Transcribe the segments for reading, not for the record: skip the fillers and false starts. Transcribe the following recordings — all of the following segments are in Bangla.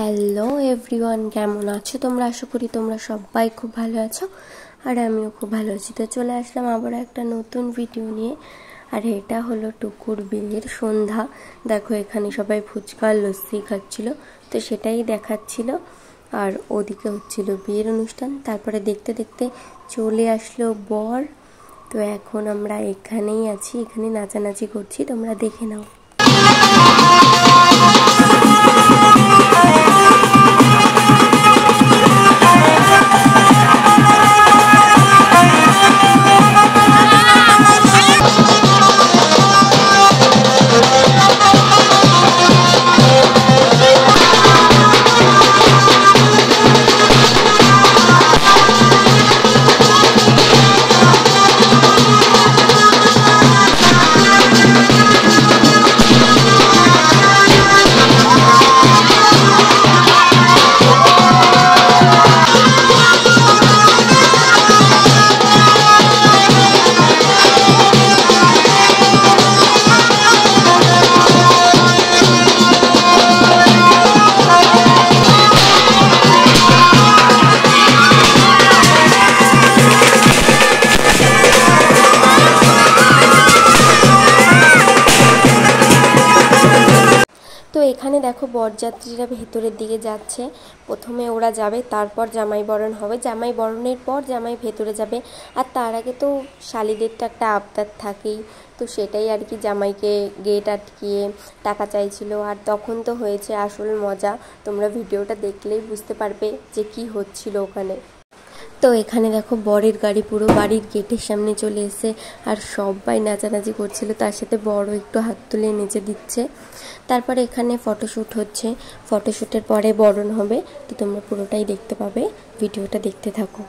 হ্যালো এভরিওয়ান, কেমন আছো তোমরা? আশা করি তোমরা সবাই খুব ভালো আছো আর আমিও খুব ভালো আছি। তো চলে আসলাম আবার একটা নতুন ভিডিও নিয়ে। আর এটা হলো টুকুর বিয়ের সন্ধ্যা। দেখো এখানে সবাই ফুচকা লস্যি খাচ্ছিল, তো সেটাই দেখাচ্ছিল। আর ওদিকে হচ্ছিল বিয়ের অনুষ্ঠান। তারপরে দেখতে দেখতে চলে আসলো বর। তো এখন আমরা এখানেই আছি, এখানে নাচানাচি করছি, তোমরা দেখে নাও। তো এখানে দেখো বরযাত্রীরা ভেতরের দিকে যাচ্ছে। প্রথমে ওরা যাবে, তারপর জামাই বরণ হবে। জামাই বরণের পর জামাই ভেতরে যাবে। আর তার আগে তো শালিদের তো একটা আবদার থাকেই, তো সেটাই আর কি, জামাইকে গেট আটকিয়ে টাকা চাইছিল। আর তখন তো হয়েছে আসল মজা, তোমরা ভিডিওটা দেখলেই বুঝতে পারবে যে কি হচ্ছিল ওখানে। তো এখানে দেখো বরের গাড়ি পুরো বাড়ির গেটের সামনে চলে এসে আর সবাই নাচানাচি করছিল, তার সাথে বড় একটু হাত তুলে নেচে দিচ্ছে। তারপরে এখানে ফটোশ্যুট হচ্ছে, ফটোশ্যুটের পরে বরণ হবে। তো তোমরা পুরোটাই দেখতে পাবে, ভিডিওটা দেখতে থাকো।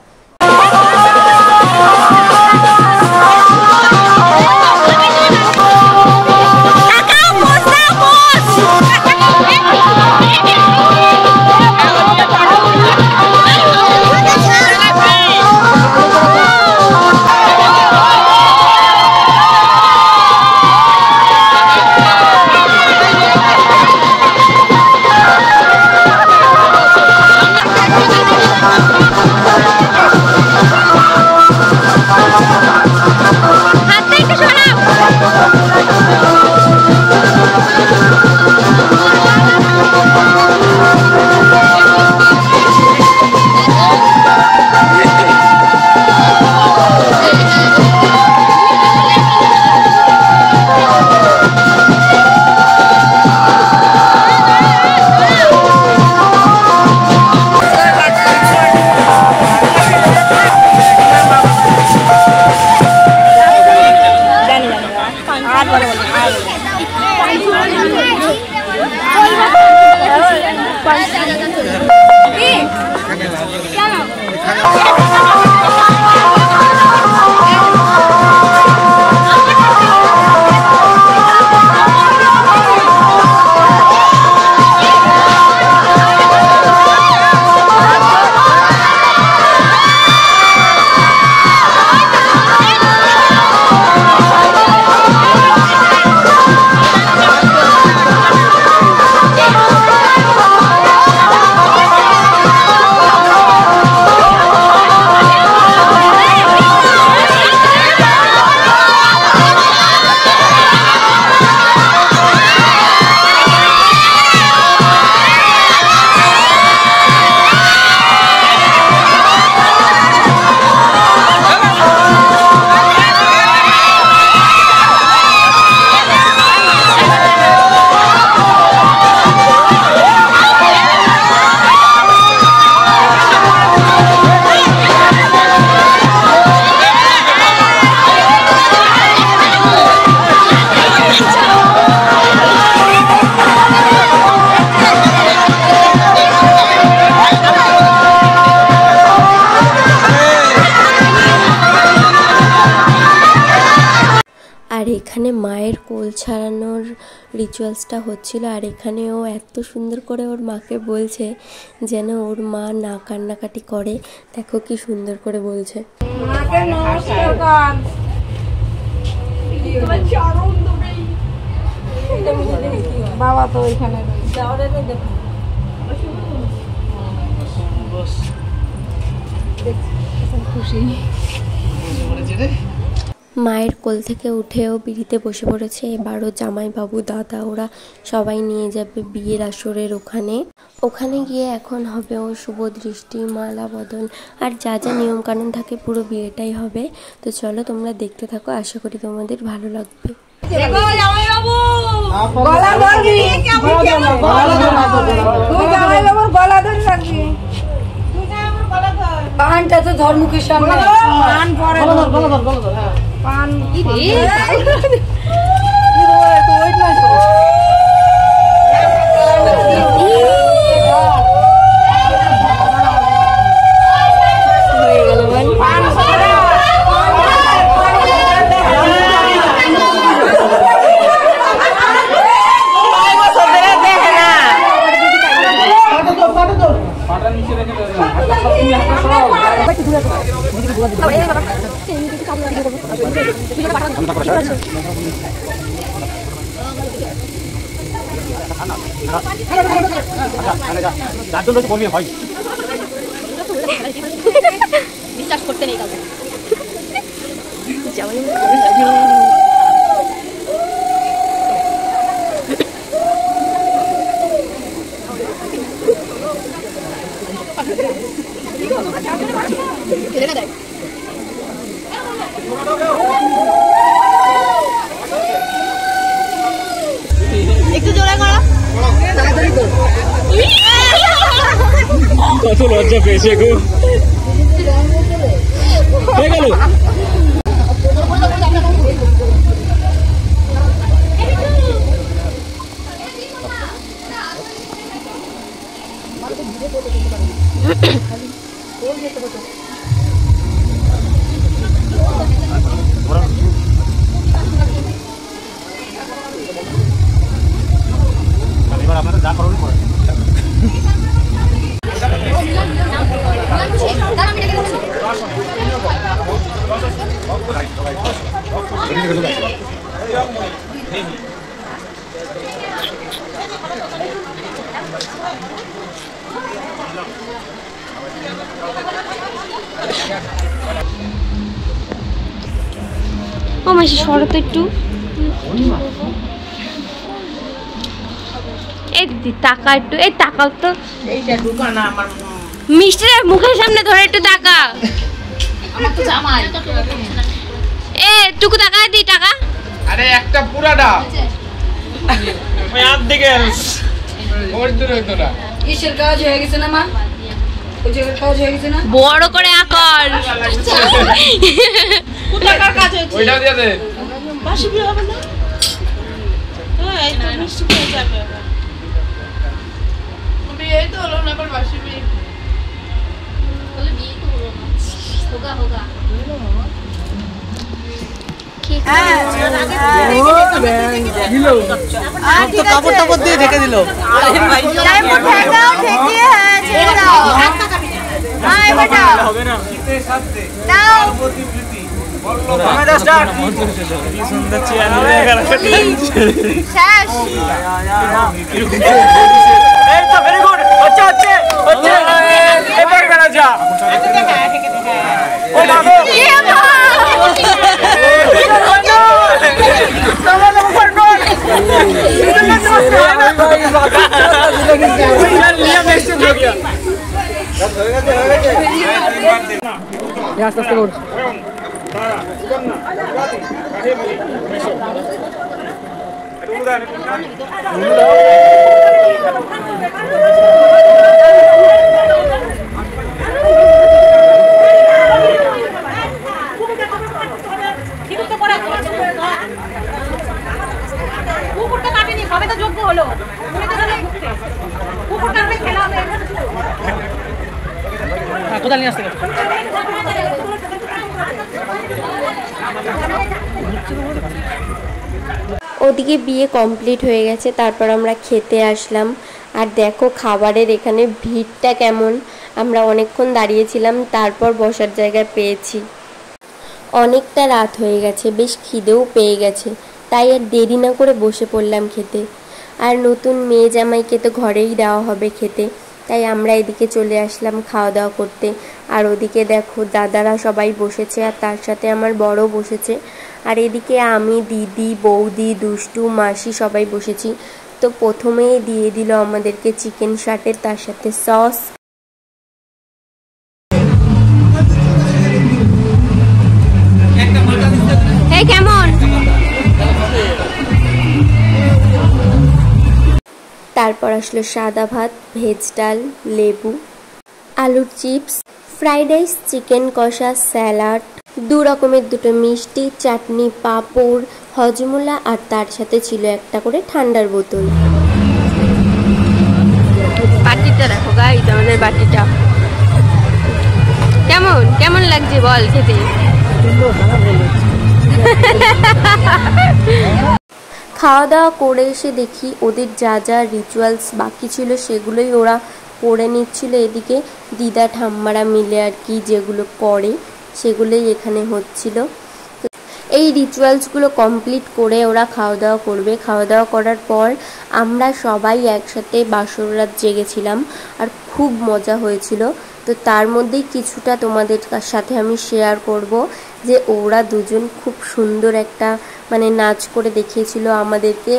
আর এখানে মায়ের কোল ছাড়ানোর রিচুয়ালসটা হচ্ছিল। আর এখানে ও এত সুন্দর করে ওর মাকে বলছে যেন ওর মা না কান্নাকাটি করে। দেখো কি সুন্দর করে বলছে। বাবা তো ওইখানে মায়ের কোল থেকে উঠেও বিড়িতে বসে পড়েছে। এবারও জামাইবাবু দাদা ওরা সবাই নিয়ে যাবে বিয়ের আসরের ওখানে গিয়ে এখন হবে ও শুভ দৃষ্টি, মালা বদল আর যা যা নিয়ম কানুন থাকে, পুরো বিয়েটাই হবে। তো চলো তোমরা দেখতে থাকো, আশা করি তোমাদের ভালো লাগবে। পানটা তো ধর্মুখের সামনে পান পরে পান কি রে বিশ্বাস করতে নেই কাউকে। একটু জোরে করো, কত লজ্জা পেয়েছে গো। হয়ে গেল। এবার আপনারা যা করবেন করেন। ও মাসি সরো তো একটু। এই দিদি টাকা একটু, এই টাকাও তো এইটা ঢুকানা আমার মিষ্টির মুখের সামনে ধরে একটু টাকা। আমার তো জামাই এ টুকু টাকা দি টাকা। আরে একটা পুরাটা ওই হাত দিকে ওর দূর হইতো না। কিসের কাজ হয়ে গেছে না মা? ওই জায়গার কাজ হয়ে গেছে না? বড় করে আকর কোথাকার কাজ হয়েছে? ওইটা দিয়ে দে। বাসি বিয়ে হবে না? হ্যাঁ এই তো মিষ্টি হয়ে যাবে। বিয়ে তো হলো না, আবার বাসি বিয়ে। বলে বিয়ে তো হলো না, হোগা হোগা। কাপড় টাপড় দিয়ে ঢেকে দিল। আস্তে আস্তে কর। কোথায় নিয়ে আসতে ওদিকে বিয়ে কমপ্লিট হয়ে গেছে, তারপর আমরা খেতে আসলাম। আর দেখো খাবারের এখানে ভিড়টা কেমন। আমরা অনেকক্ষণ দাঁড়িয়েছিলাম, তারপর বসার জায়গা পেয়েছি। অনেকটা রাত হয়ে গেছে, বেশ খিদেও পেয়ে গেছে, তাই আর দেরি না করে বসে পড়লাম খেতে। আর নতুন মেয়ে জামাইকে তো ঘরেই দেওয়া হবে খেতে, তাই আমরা এদিকে চলে আসলাম খাওয়া দাওয়া করতে। আর ওদিকে দেখো দাদারা সবাই বসেছে, আর তার সাথে আমার বড় বসেছে। আর এদিকে আমি, দিদি, বৌদি, দুষ্টু, মাসি সবাই বসেছি। তো প্রথমেই দিয়ে দিল আমাদেরকে চিকেন শার্টের, তার সাথে সস। কেমন? তারপর আসলো সাদা ভাত, ভেজ ডাল, লেবু, আলুর চিপস, ফ্রাইড রাইস, চিকেন কষা, স্যালাড, 2 রকমের 2টো মিষ্টি, চাটনি, পাঁপড়, হজমোলা, আর তার সাথে ছিল একটা করে ঠান্ডার বোতল। বাটিটা দেখো গাইস, আমাদের বাটিটা কেমন কেমন লাগছে বল খেতে? খাওয়া দাওয়া করে এসে দেখি ওদের যা যা রিচুয়ালস বাকি ছিল সেগুলোই ওরা করে নিচ্ছিল। এদিকে দিদা ঠাম্মারা মিলে আর কি যেগুলো করে সেগুলোই এখানে হচ্ছিল। এই রিচুয়ালসগুলো কমপ্লিট করে ওরা খাওয়া দাওয়া করবে। খাওয়া দাওয়া করার পর আমরা সবাই একসাথে বাসর রাত জেগেছিলাম, আর খুব মজা হয়েছিল। তো তার মধ্যেই কিছুটা তোমাদের সাথে আমি শেয়ার করব যে ওরা দুজন খুব সুন্দর একটা নাচ করে দেখিয়েছিল আমাদেরকে।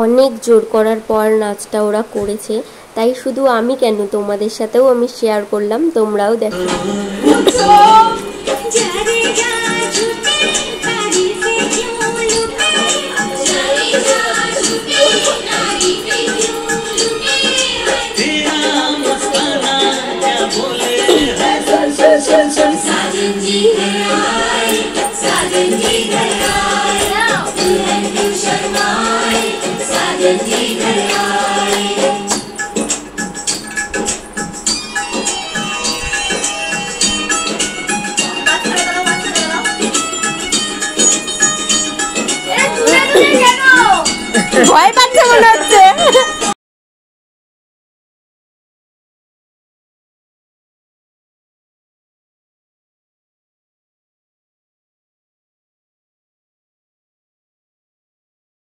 অনেক জোর করার পর নাচটা ওরা করেছে, তাই শুধু আমি কেন, তোমাদের সাথেও আমি শেয়ার করলাম, তোমরাও দেখো। ভয় পাচ্ছে মনে হচ্ছে।